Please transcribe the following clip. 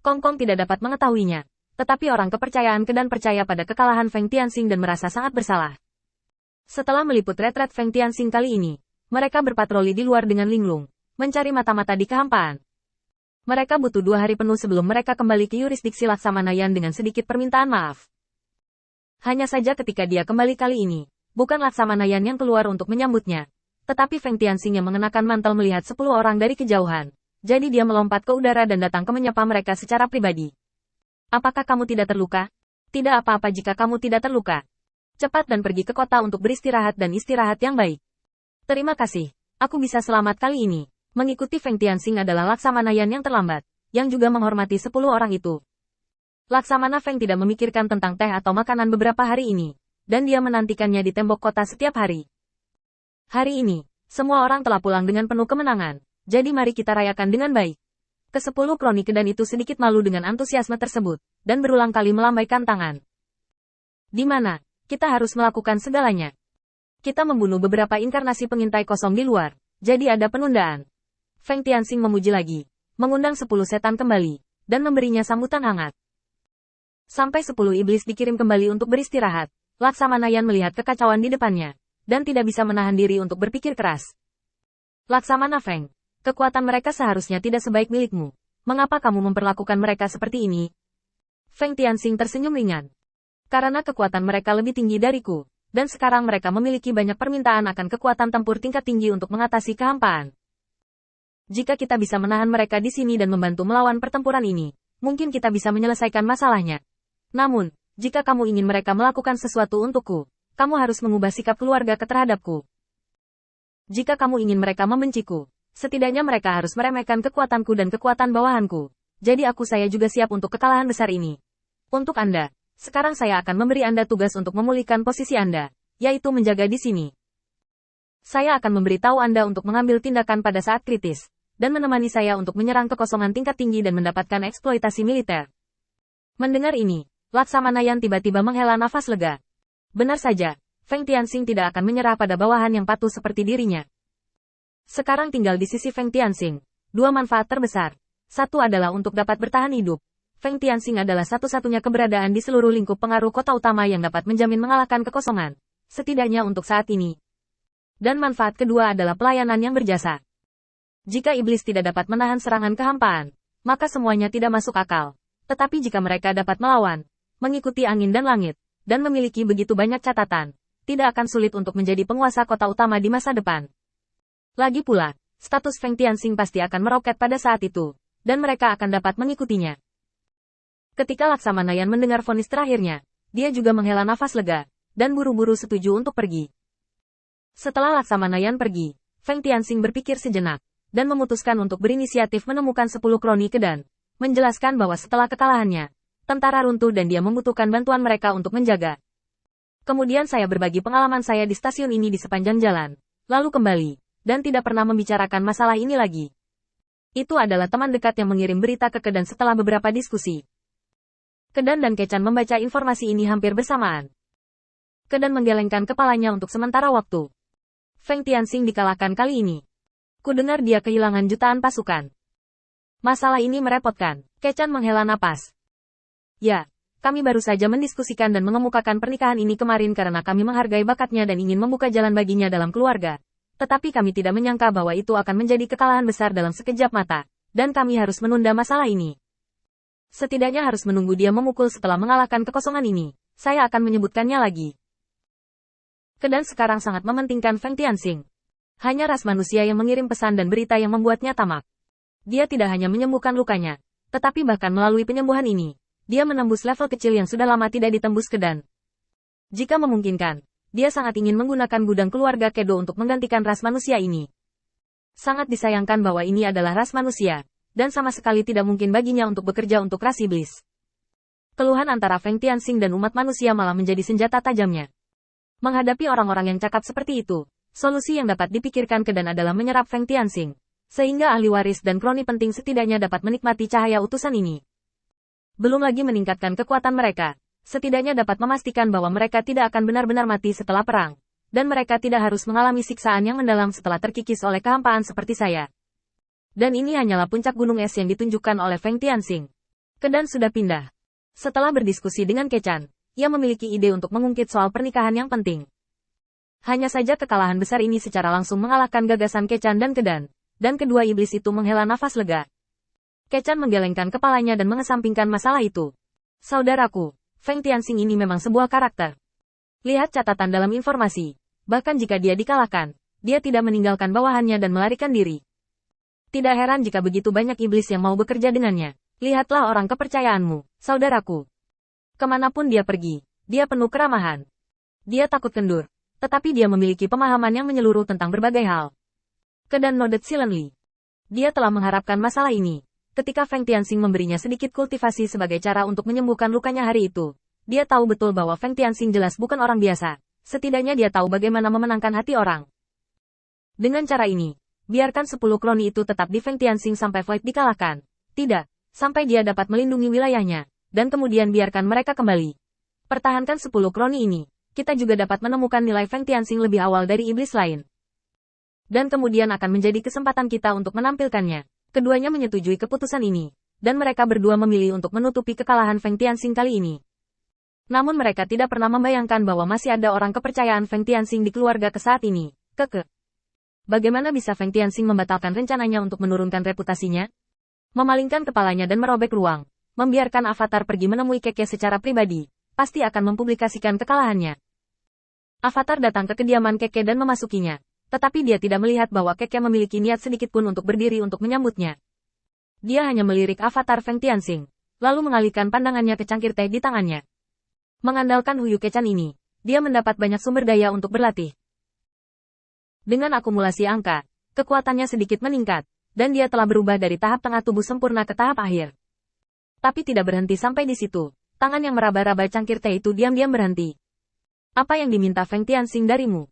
Kong Kong tidak dapat mengetahuinya. Tetapi orang kepercayaan Kedan percaya pada kekalahan Feng Tianxing dan merasa sangat bersalah. Setelah meliput retret Feng Tianxing kali ini, mereka berpatroli di luar dengan linglung, mencari mata-mata di kehampaan. Mereka butuh 2 hari penuh sebelum mereka kembali ke yurisdiksi Laksamana Yan dengan sedikit permintaan maaf. Hanya saja ketika dia kembali kali ini, bukan Laksamana Yan yang keluar untuk menyambutnya, tetapi Feng Tianxing yang mengenakan mantel melihat 10 orang dari kejauhan. Jadi dia melompat ke udara dan datang ke menyapa mereka secara pribadi. Apakah kamu tidak terluka? Tidak apa-apa jika kamu tidak terluka. Cepat dan pergi ke kota untuk beristirahat dan istirahat yang baik. Terima kasih. Aku bisa selamat kali ini. Mengikuti Feng Tianxing adalah Laksamana Yan yang terlambat, yang juga menghormati 10 orang itu. Laksamana Feng tidak memikirkan tentang teh atau makanan beberapa hari ini, dan dia menantikannya di tembok kota setiap hari. Hari ini, semua orang telah pulang dengan penuh kemenangan, jadi mari kita rayakan dengan baik. Ke-10 kroni Kedan itu sedikit malu dengan antusiasme tersebut, dan berulang kali melambaikan tangan. Di mana? Kita harus melakukan segalanya. Kita membunuh beberapa inkarnasi pengintai kosong di luar, jadi ada penundaan. Feng Tianxing memuji lagi, mengundang 10 setan kembali, dan memberinya sambutan hangat. Sampai 10 iblis dikirim kembali untuk beristirahat, Laksamana Yan melihat kekacauan di depannya, dan tidak bisa menahan diri untuk berpikir keras. Laksamana Feng, kekuatan mereka seharusnya tidak sebaik milikmu. Mengapa kamu memperlakukan mereka seperti ini? Feng Tianxing tersenyum ringan. Karena kekuatan mereka lebih tinggi dariku, dan sekarang mereka memiliki banyak permintaan akan kekuatan tempur tingkat tinggi untuk mengatasi kehampaan. Jika kita bisa menahan mereka di sini dan membantu melawan pertempuran ini, mungkin kita bisa menyelesaikan masalahnya. Namun, jika kamu ingin mereka melakukan sesuatu untukku, kamu harus mengubah sikap keluarga terhadapku. Jika kamu ingin mereka membenciku, setidaknya mereka harus meremehkan kekuatanku dan kekuatan bawahanku. Jadi saya juga siap untuk kekalahan besar ini. Untuk Anda, sekarang saya akan memberi Anda tugas untuk memulihkan posisi Anda, yaitu menjaga di sini. Saya akan memberitahu Anda untuk mengambil tindakan pada saat kritis, dan menemani saya untuk menyerang kekosongan tingkat tinggi dan mendapatkan eksploitasi militer. Mendengar ini, Laksamana Yan tiba-tiba menghela nafas lega. Benar saja, Feng Tianxing tidak akan menyerah pada bawahan yang patuh seperti dirinya. Sekarang tinggal di sisi Feng Tianxing 2 manfaat terbesar. Satu adalah untuk dapat bertahan hidup. Feng Tianxing adalah satu-satunya keberadaan di seluruh lingkup pengaruh kota utama yang dapat menjamin mengalahkan kekosongan, setidaknya untuk saat ini. Dan manfaat kedua adalah pelayanan yang berjasa. Jika iblis tidak dapat menahan serangan kehampaan, maka semuanya tidak masuk akal. Tetapi jika mereka dapat melawan, mengikuti angin dan langit, dan memiliki begitu banyak catatan, tidak akan sulit untuk menjadi penguasa kota utama di masa depan. Lagi pula, status Feng Tianxing pasti akan meroket pada saat itu, dan mereka akan dapat mengikutinya. Ketika Laksamana Yan mendengar vonis terakhirnya, dia juga menghela nafas lega, dan buru-buru setuju untuk pergi. Setelah Laksamana Yan pergi, Feng Tianxing berpikir sejenak, dan memutuskan untuk berinisiatif menemukan 10 kroni Kedan, menjelaskan bahwa setelah kekalahannya, tentara runtuh dan dia membutuhkan bantuan mereka untuk menjaga. Kemudian saya berbagi pengalaman saya di stasiun ini di sepanjang jalan, lalu kembali, dan tidak pernah membicarakan masalah ini lagi. Itu adalah teman dekat yang mengirim berita ke Kedan setelah beberapa diskusi. Kedan dan Kechan membaca informasi ini hampir bersamaan. Kedan menggelengkan kepalanya untuk sementara waktu. Feng Tianxing dikalahkan kali ini. Kudengar dia kehilangan jutaan pasukan. Masalah ini merepotkan. Kechan menghela napas. Ya, kami baru saja mendiskusikan dan mengemukakan pernikahan ini kemarin karena kami menghargai bakatnya dan ingin membuka jalan baginya dalam keluarga. Tetapi kami tidak menyangka bahwa itu akan menjadi kekalahan besar dalam sekejap mata, dan kami harus menunda masalah ini. Setidaknya harus menunggu dia memukul setelah mengalahkan kekosongan ini. Saya akan menyebutkannya lagi. Kedan sekarang sangat mementingkan Feng Tianxing. Hanya ras manusia yang mengirim pesan dan berita yang membuatnya tamak. Dia tidak hanya menyembuhkan lukanya, tetapi bahkan melalui penyembuhan ini, dia menembus level kecil yang sudah lama tidak ditembus Kedan. Jika memungkinkan, dia sangat ingin menggunakan gudang keluarga Kedo untuk menggantikan ras manusia ini. Sangat disayangkan bahwa ini adalah ras manusia, dan sama sekali tidak mungkin baginya untuk bekerja untuk ras iblis. Keluhan antara Feng Tianxing dan umat manusia malah menjadi senjata tajamnya. Menghadapi orang-orang yang cakap seperti itu, solusi yang dapat dipikirkan Kedan adalah menyerap Feng Tianxing, sehingga ahli waris dan kroni penting setidaknya dapat menikmati cahaya utusan ini. Belum lagi meningkatkan kekuatan mereka, setidaknya dapat memastikan bahwa mereka tidak akan benar-benar mati setelah perang, dan mereka tidak harus mengalami siksaan yang mendalam setelah terkikis oleh kehampaan seperti saya. Dan ini hanyalah puncak gunung es yang ditunjukkan oleh Feng Tianxing. Kedan sudah pindah. Setelah berdiskusi dengan Kechan, ia memiliki ide untuk mengungkit soal pernikahan yang penting. Hanya saja kekalahan besar ini secara langsung mengalahkan gagasan Kechan dan Kedan, dan kedua iblis itu menghela nafas lega. Kechan menggelengkan kepalanya dan mengesampingkan masalah itu. Saudaraku, Feng Tianxing ini memang sebuah karakter. Lihat catatan dalam informasi. Bahkan jika dia dikalahkan, dia tidak meninggalkan bawahannya dan melarikan diri. Tidak heran jika begitu banyak iblis yang mau bekerja dengannya. Lihatlah orang kepercayaanmu, saudaraku. Kemanapun dia pergi, dia penuh keramahan. Dia takut kendur, tetapi dia memiliki pemahaman yang menyeluruh tentang berbagai hal. Kedan nodded silently. Dia telah mengharapkan masalah ini. Ketika Feng Tianxing memberinya sedikit kultivasi sebagai cara untuk menyembuhkan lukanya hari itu, dia tahu betul bahwa Feng Tianxing jelas bukan orang biasa. Setidaknya dia tahu bagaimana memenangkan hati orang. Dengan cara ini, biarkan 10 kroni itu tetap di Feng Tianxing sampai Void dikalahkan. Tidak, sampai dia dapat melindungi wilayahnya, dan kemudian biarkan mereka kembali. Pertahankan 10 kroni ini, kita juga dapat menemukan nilai Feng Tianxing lebih awal dari iblis lain. Dan kemudian akan menjadi kesempatan kita untuk menampilkannya. Keduanya menyetujui keputusan ini, dan mereka berdua memilih untuk menutupi kekalahan Feng Tianxing kali ini. Namun mereka tidak pernah membayangkan bahwa masih ada orang kepercayaan Feng Tianxing di keluarga ke saat ini. Bagaimana bisa Feng Tianxing membatalkan rencananya untuk menurunkan reputasinya? Memalingkan kepalanya dan merobek ruang, membiarkan avatar pergi menemui Keke secara pribadi, pasti akan mempublikasikan kekalahannya. Avatar datang ke kediaman Keke dan memasukinya. Tetapi dia tidak melihat bahwa Keke memiliki niat sedikit pun untuk berdiri untuk menyambutnya. Dia hanya melirik avatar Feng Tianxing, lalu mengalihkan pandangannya ke cangkir teh di tangannya. Mengandalkan Huyu Kechan ini, dia mendapat banyak sumber daya untuk berlatih. Dengan akumulasi angka, kekuatannya sedikit meningkat, dan dia telah berubah dari tahap tengah tubuh sempurna ke tahap akhir. Tapi tidak berhenti sampai di situ, tangan yang meraba-raba cangkir teh itu diam-diam berhenti. Apa yang diminta Feng Tianxing darimu?